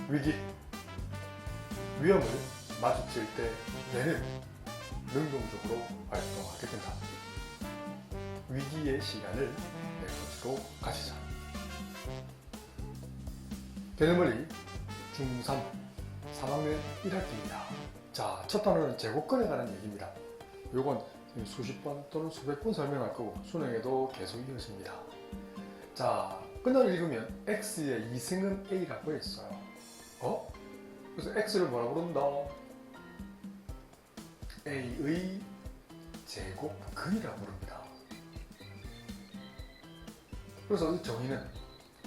위기, 위험을 마주칠 때 뇌는 능동적으로 활동하게 된다. 위기의 시간을 내 것으로 가지자. 개념원리 중3 3학년 1학기입니다. 자, 첫 단어는 제곱근에 관한 얘기입니다. 요건 수십 번 또는 수백 번 설명할 거고 수능에도 계속 이어집니다. 자, 끝을 읽으면 x의 이승은 a라고 했어요. 그래서 x를 뭐라고 부른다? a의 제곱근이라고 부릅니다. 그래서 이 정의는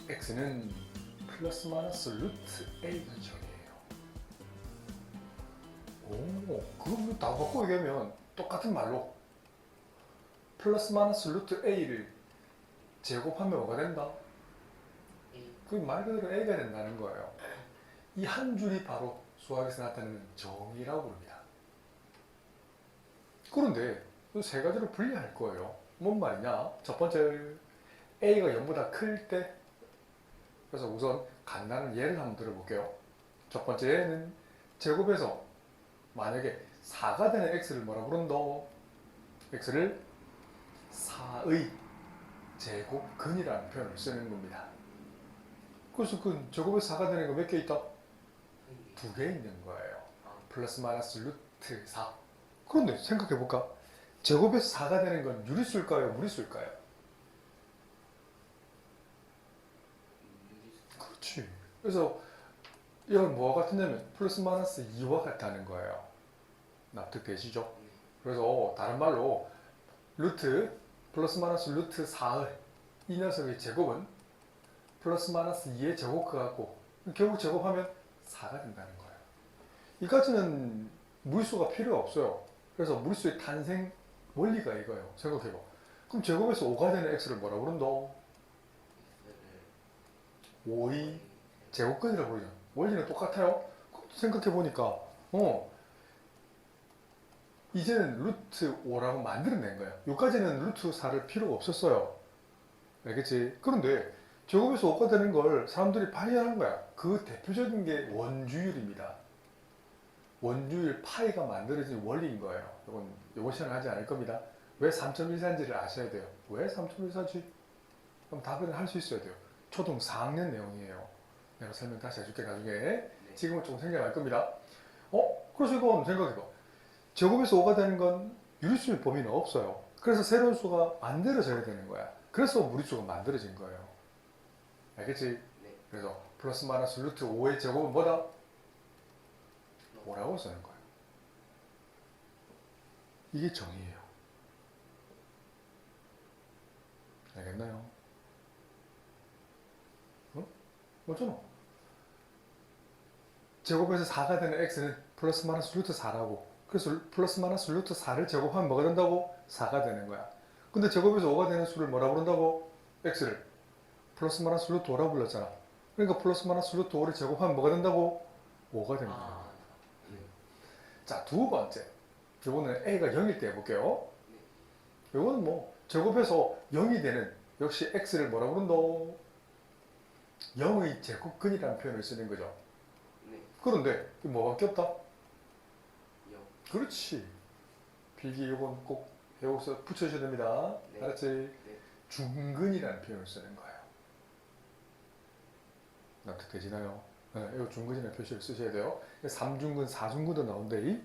x는 플러스 마이너스 루트 a는 정의예요. 그럼 다 바꿔 얘기하면 똑같은 말로 플러스 마이너스 루트 a를 제곱하면 뭐가 된다? 그 말 그대로 a가 된다는 거예요. 이 한 줄이 바로 수학에서 나타내는 정의라고 부릅니다. 그런데 이 세 가지로 분리할 거예요. 뭔 말이냐? 첫 번째, a가 0보다 클 때, 그래서 우선 간단한 예를 한번 들어볼게요. 첫 번째는 제곱에서 만약에 4가 되는 x를 뭐라 부른다? x를 4의 제곱근이라는 표현을 쓰는 겁니다. 그래서 그 제곱에서 4가 되는 거 몇 개 있다? 2개 있는 거예요. 플러스 마이너스 루트 4. 그런데 생각해볼까? 제곱에서 4가 되는 건 유리수일까요? 무리수일까요? 그렇지. 그래서 이건 뭐와 같으냐면 플러스 마이너스 2와 같다는 거예요. 납득되시죠? 그래서 다른 말로 루트 플러스 마이너스 루트 4의 이 녀석의 제곱은 플러스 마이너스 2의 제곱과 같고 결국 제곱하면 4가 된다는 거예요. 이까지는 무리수가 필요 없어요. 그래서 무리수의 탄생 원리가 이거예요. 생각해봐. 그럼 제곱에서 5가 되는 x를 뭐라 부른다? 5의 제곱근이라고 부르죠. 원리는 똑같아요. 생각해보니까 이제는 루트 5라고 만들어낸 거예요. 여기까지는 루트 4를 필요가 없었어요. 알겠지? 그런데 제곱에서 5가 되는 걸 사람들이 발휘하는 거야. 그 대표적인 게 원주율입니다. 원주율 파이가 만들어진 원리인 거예요. 이번 시간에 하지 않을 겁니다. 왜 3.14인지를 아셔야 돼요. 왜 3.14지? 그럼 답을 할 수 있어야 돼요. 초등 4학년 내용이에요. 내가 설명 다시 해줄게 나중에. 지금은 조금 생각할 겁니다. 그래서 이건 생각해봐. 제곱에서 5가 되는 건 유리수의 범위는 없어요. 그래서 새로운 수가 만들어져야 되는 거야. 그래서 무리수가 만들어진 거예요. 알겠지? 네. 그래서 플러스 마이너스 루트 5의 제곱은 뭐다? 5라고 쓰는 거예요. 이게 정의예요. 알겠나요? 맞잖아. 제곱에서 4가 되는 x는 플러스 마이너스 루트 4라고. 그래서 플러스 마이너스 루트 4를 제곱하면 뭐가 된다고? 4가 되는 거야. 근데 제곱에서 5가 되는 수를 뭐라 부른다고? x를 플러스 마이너스 루트 5라고 불렀잖아. 그러니까 플러스 마이너스 루트 5를 제곱하면 뭐가 된다고? 5가 되는 거야. 자, 두 번째. 이거는 a가 0일 때 해볼게요. 이거는 뭐 제곱해서 0이 되는 역시 x를 뭐라 부른다? 0의 제곱근이라는 표현을 쓰는 거죠. 그런데 뭐밖에 없다? 그렇지. 필기 이건 꼭 배워서 붙여주셔야 됩니다. 네. 알았지? 네. 중근이라는 표현을 쓰는 거예요. 납득되시나요? 이거 중근이라는 표시를 쓰셔야 돼요. 3중근, 4중근도 나온대.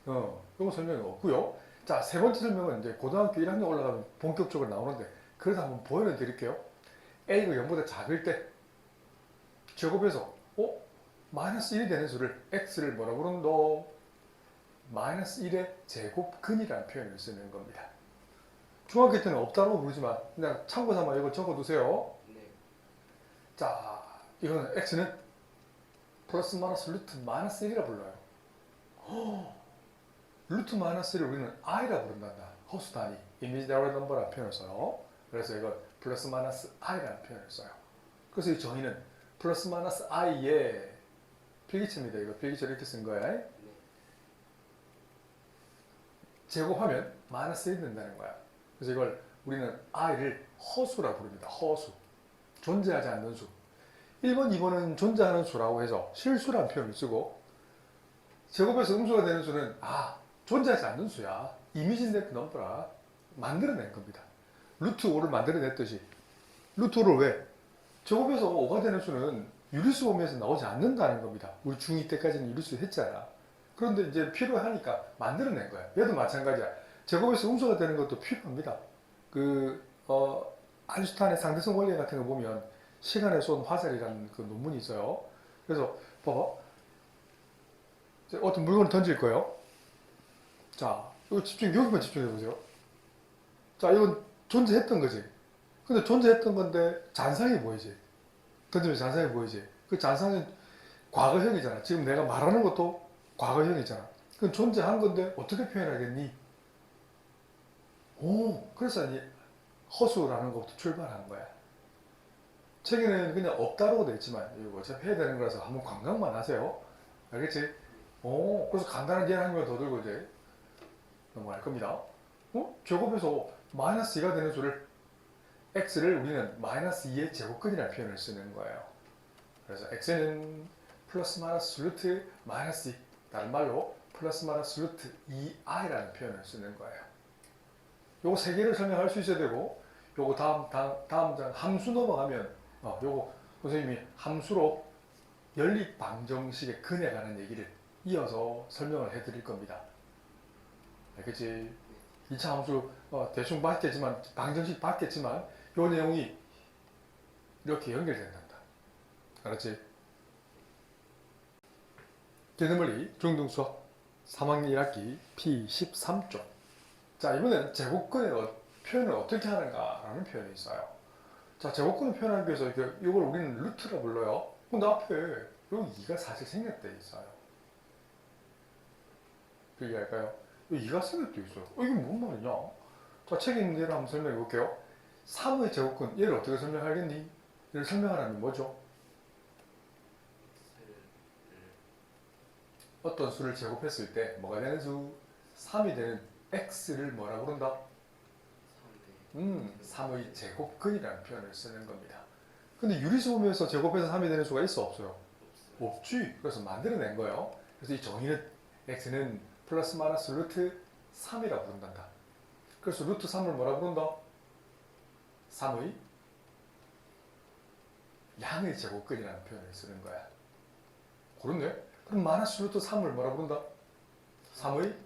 이거 설명이 없고요. 자, 세 번째 설명은 이제 고등학교 1학년 올라가면 본격적으로 나오는데 그래도 한번 보여드릴게요. a가 0보다 작을 때 제곱해서 마이너스 1이 되는 수를 x를 뭐라 부른다? 마이너스 1의 제곱근이라는 표현을 쓰는 겁니다. 중학교 때는 없다고 부르지만 그냥 참고 삼아 이걸 적어두세요. 자, 이거는 x는 플러스 마이너스 루트 마이너스 1이라 불러요. 루트 마이너스 1을 우리는 i라 부른단다. 허수 단위, 이미지너리 넘버라는 표현을 써요. 그래서 이걸 플러스 마이너스 i라는 표현을 써요. 그래서 이 정의는 플러스 마이너스 i의 필기체입니다. 이거 필기체 이렇게 쓴 거야. 제곱하면 마이너스 1이 된다는 거야. 그래서 이걸 우리는 i를 허수라 부릅니다. 허수. 존재하지 않는 수. 1번, 2번은 존재하는 수라고 해서 실수라는 표현을 쓰고, 제곱에서 음수가 되는 수는 존재하지 않는 수야. 이미지넷 넘버라 만들어낸 겁니다. 루트 5를 만들어냈듯이 루트 5를 왜? 제곱에서 5가 되는 수는 유리수 범위에서 나오지 않는다는 겁니다. 우리 중2 때까지는 유리수 했잖아. 그런데 이제 필요하니까 만들어낸 거야. 얘도 마찬가지야. 제곱에서 음수가 되는 것도 필요합니다. 아인슈타인의 상대성 원리 같은 거 보면 시간에 쏜 화살이라는 그 논문이 있어요. 그래서 봐봐. 어떤 물건을 던질 거예요. 자, 이거 여기만 집중해 보세요. 자, 이건 존재했던 거지. 근데 존재했던 건데 잔상이 보이지. 던지면 잔상이 보이지. 그 잔상은 과거형이잖아. 지금 내가 말하는 것도 과거형이잖아. 그건 존재한 건데 어떻게 표현하겠니? 그래서 이 허수라는 것부터 출발한 거야. 책에는 그냥 없다라고 돼 있지만 이거 어차피 해야 되는 거라서 한번 관광만 하세요. 알겠지? 그래서 간단한 예를 한 번 더 들고 이제 넘어갈 겁니다. 제곱에서 마이너스 2가 되는 수를 x를 우리는 마이너스 2의 제곱근이라는 표현을 쓰는 거예요. 그래서 x는 플러스 마이너스 루트 마이너스 2, 다른 말로 플러스 마이너스 루트 2i라는 표현을 쓰는 거예요. 요거 세 개를 설명할 수 있어야 되고, 요거 다음 장 함수 넘어가면 요거 선생님이 함수로 연립 방정식의 근에 관한 얘기를 이어서 설명을 해드릴 겁니다. 알겠지? 2차 함수 대충 봤겠지만 방정식 봤겠지만 요 내용이 이렇게 연결된단다. 알았지? 개념원리 중등수학 3학년 1학기 P13쪽. 자, 이번엔 제곱근의 표현을 어떻게 하는가라는 표현이 있어요. 자, 제곱근을 표현하기 위해서 이걸 우리는 루트라 불러요. 근데 앞에 여기 2가 사실 생략되어 있어요. 얘기할까요? 여기 2가 생략되어 있어요. 이게 뭔 말이냐? 자, 책에 있는 예를 한번 설명해 볼게요. 3의 제곱근, 얘를 어떻게 설명하겠니? 얘를 설명하라면 뭐죠? 어떤 수를 제곱했을 때 뭐가 되는 수? 3이 되는 x를 뭐라 부른다? 3의 제곱근이라는 표현을 쓰는 겁니다. 근데 유리수 보면서 제곱해서 3이 되는 수가 있어 없어요? 없지. 그래서 만들어낸 거예요. 그래서 이 정의는 x는 플러스 마이너스 루트 3이라고 부른단다. 그래서 루트 3을 뭐라 부른다? 3의 양의 제곱근이라는 표현을 쓰는 거야. 그렇네? 그럼 마이너스 루트 3을 뭐라 부른다? 3의?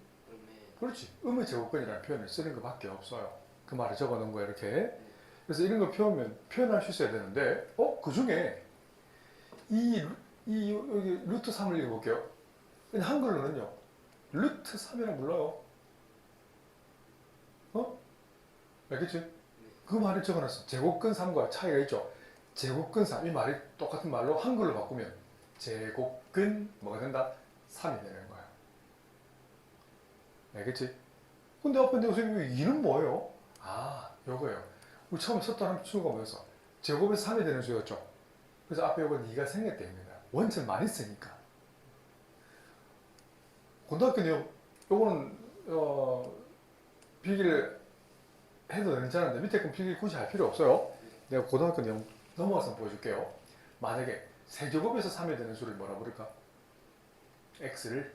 그렇지. 음의 제곱근이라는 표현을 쓰는 것밖에 없어요. 그 말을 적어 놓은 거야, 이렇게. 그래서 이런 거 표현할 수 있어야 되는데, 그 중에 여기 루트 3을 읽어볼게요. 한글로는요, 루트 3이라고 불러요. 알겠지? 그 말을 적어 놨어. 제곱근 3과 차이가 있죠. 제곱근 3, 이 말이 똑같은 말로 한글로 바꾸면 제곱근 뭐가 된다? 3이 되는 거야. 알겠지? 근데 앞에 선생님 2는 뭐예요? 요거예요. 우리 처음에 썼던 수가 뭐였어? 제곱에서 3이 되는 수였죠. 그래서 앞에 요건 2가 생략되어 있는 거야. 원점 많이 쓰니까. 고등학교 내용, 요거는 필기를 해도 괜찮은데 밑에 건 필기 굳이 할 필요 없어요. 내가 고등학교 내용 넘어가서 보여줄게요. 만약에 세제곱에서 3이 되는 수를 뭐라 부를까? x를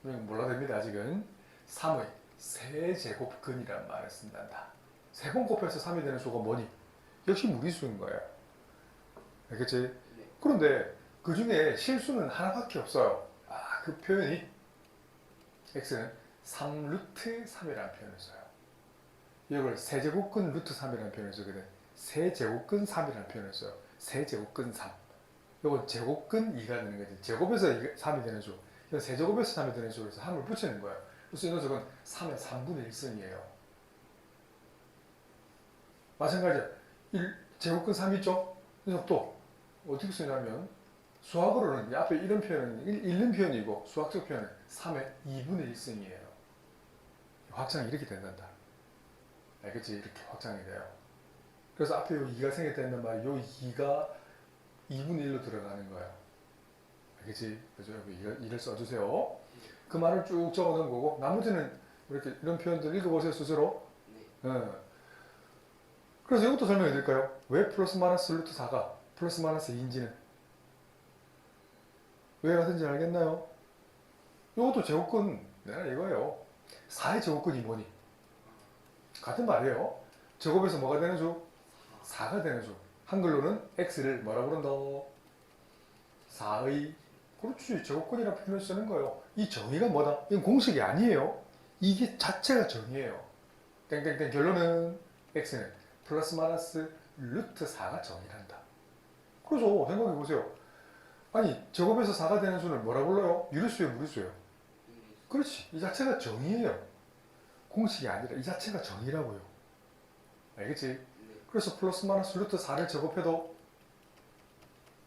몰라도 됩니다. 아직은 3의 세제곱근이라는 말을 쓴단다. 세번 곱해서 3이 되는 수가 뭐니? 역시 무리수인 거예요. 알겠지? 네. 그런데 그 중에 실수는 하나밖에 없어요. 그 표현이 x는 3루트 3이라는 표현을 써요. 이걸 세제곱근 루트 3이라는 표현을 쓰거든. 세제곱근 3이라는 표현을 써요. 세제곱근 3. 이건 제곱근 2가 되는 거지. 제곱에서 3이 되는 수. 이건 세제곱에서 3이 되는 수에서 3을 붙이는 거예요. 그래서 이 녀석은 3의 3분의 1승이에요. 마찬가지야. 제곱근 3 있죠? 이 녀석도 어떻게 쓰냐면 수학으로는 앞에 이런 표현은 읽는 표현이고 수학적 표현은 3의 2분의 1승이에요. 확장이 이렇게 된단다. 알겠지? 이렇게 확장이 돼요. 그래서 앞에 요 2가 생겼다는 말이 요 2가 2분의 1로 들어가는 거예요. 알겠지? 그래서 여기 2를 써주세요. 그 말을 쭉 적어 놓은 거고 나머지는 이렇게 이런 표현들 읽어보세요 스스로. 그래서 이것도 설명해 드릴까요? 왜 플러스 마이너스 루트 4가 플러스 마이너스 2인지는 왜 라든지 알겠나요? 이것도 제곱근 내가 이거예요. 4의 제곱근이 뭐니? 같은 말이에요. 제곱에서 뭐가 되는 수? 4가 되는 수. 한글로는 x를 뭐라 부른다? 4의 그렇지 제곱근이라는 표현을 쓰는 거예요. 이 정의가 뭐다? 이건 공식이 아니에요. 이게 자체가 정의예요. 땡땡땡 결론은 x는 플러스 마이너스 루트 4가 정의란다. 그래서 생각해 보세요. 아니 제곱에서 4가 되는 수는 뭐라 불러요? 유리수예요 무리수예요? 그렇지 이 자체가 정의예요. 공식이 아니라 이 자체가 정의라고요. 알겠지? 그래서 플러스 마이너스 루트 4를 제곱해도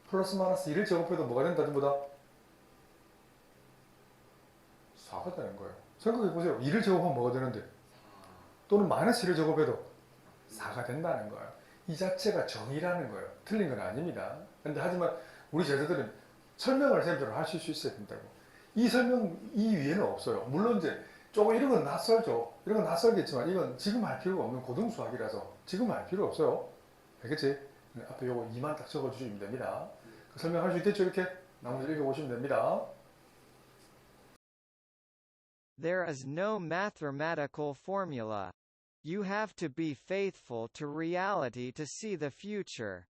플러스 마이너스 1을 제곱해도 뭐가 된다 전부 다? 4가 되는 거예요. 생각해보세요. 1을 제곱하면 뭐가 되는데? 또는 마이너스 1을 제곱해도 4가 된다는 거예요. 이 자체가 정의라는 거예요. 틀린 건 아닙니다. 근데 하지만 우리 제자들은 설명을 쌤대로 하실 수 있어야 된다고. 이 설명 이 위에는 없어요. 물론 이제 조금 이런 건 낯설죠. 이런 건 낯설겠지만 이건 지금 할 필요가 없는 고등수학이라서 지금 할 필요 없어요. 알겠지? 네, 앞에 요거 2만 딱 적어주시면 됩니다. 그 설명할 수 있겠죠? 이렇게 나머지 읽어보시면 됩니다. There is no mathematical formula. You have to be faithful to reality to see the future.